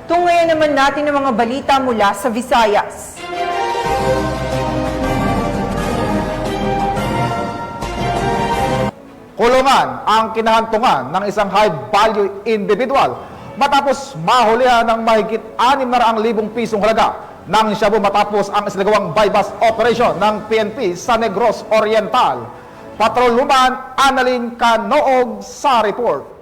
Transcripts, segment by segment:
Tungayan naman natin ang mga balita mula sa Visayas. Kulungan ang kinahantungan ng isang high-value individual matapos mahulihan ng mahigit 600,000 pisong halaga ng shabu matapos ang isinagawang bypass operation ng PNP sa Negros Oriental. Patrolwoman Annalyn Canoog sa report.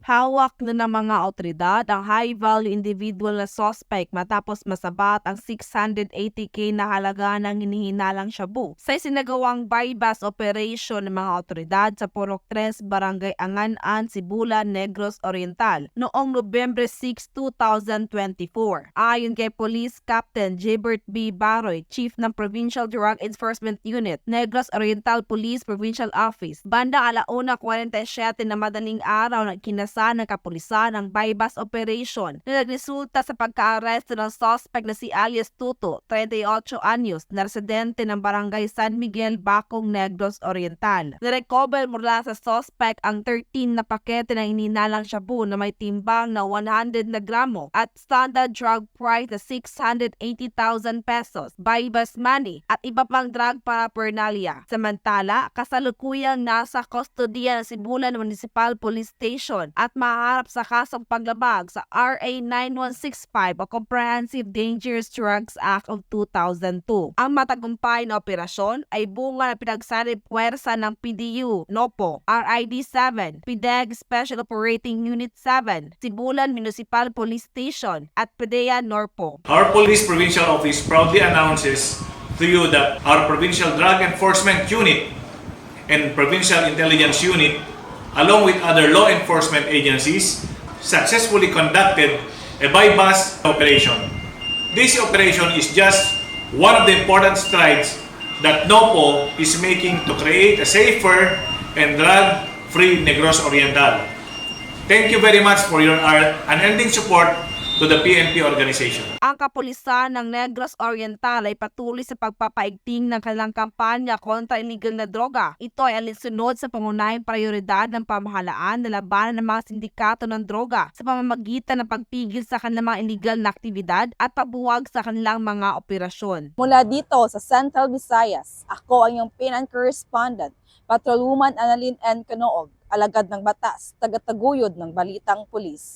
Hawak na ng mga otoridad ang high-value individual na suspect matapos masabat ang 680K na halaga ng hinihinalang shabu sa isinagawang bypass operation ng mga otoridad sa Purok 3, Barangay Angan-an, Sibulan, Negros Oriental noong Nobyembre 6, 2024. Ayon kay Police Captain Gilbert B. Baroy, Chief ng Provincial Drug Enforcement Unit, Negros Oriental Police Provincial Office, bandang 1:47 na madaling araw na ng kapulisan ng bypass operation na nagresulta sa pagka-aresto ng suspect na si alias Tuto, 38 anyos, na residente ng Barangay San Miguel, Bacong, Negros Oriental. Nirecover mula sa suspect ang 13 na pakete ng hinihinalang shabu na may timbang na 100 na gramo at standard drug price na 680,000 pesos, bypass money at iba pang drug paraphernalia. Samantala, kasalukuyang nasa kustodiya ng Sibulan Municipal Police Station at maharap sa kasong paglabag sa RA 9165 o Comprehensive Dangerous Drugs Act of 2002. Ang matagumpay na operasyon ay bunga ng pinagsanib puwersa ng PDU, NOPO, RID 7, PDEG Special Operating Unit 7, Sibulan Municipal Police Station at PDEA NORPO. Our Police Provincial Office proudly announces to you that our Provincial Drug Enforcement Unit and Provincial Intelligence Unit, along with other law enforcement agencies, successfully conducted a bypass operation. This operation is just one of the important strides that NOPO is making to create a safer and drug-free Negros Oriental. Thank you very much for your unending support to the PNP organization. Ang kapulisan ng Negros Oriental ay patuloy sa pagpapaigting ng kanilang kampanya kontra illegal na droga. Ito ay alinsunod sa pangunahing prioridad ng pamahalaan na labanan ng mga sindikato ng droga sa pamamagitan ng pagpigil sa kanilang mga illegal na aktibidad at pagbuwag sa kanilang mga operasyon. Mula dito sa Central Visayas, ako ang iyong PNN correspondent, Patrolwoman Annalyn N. Canoog, alagad ng batas, tagataguyod ng Balitang Pulis.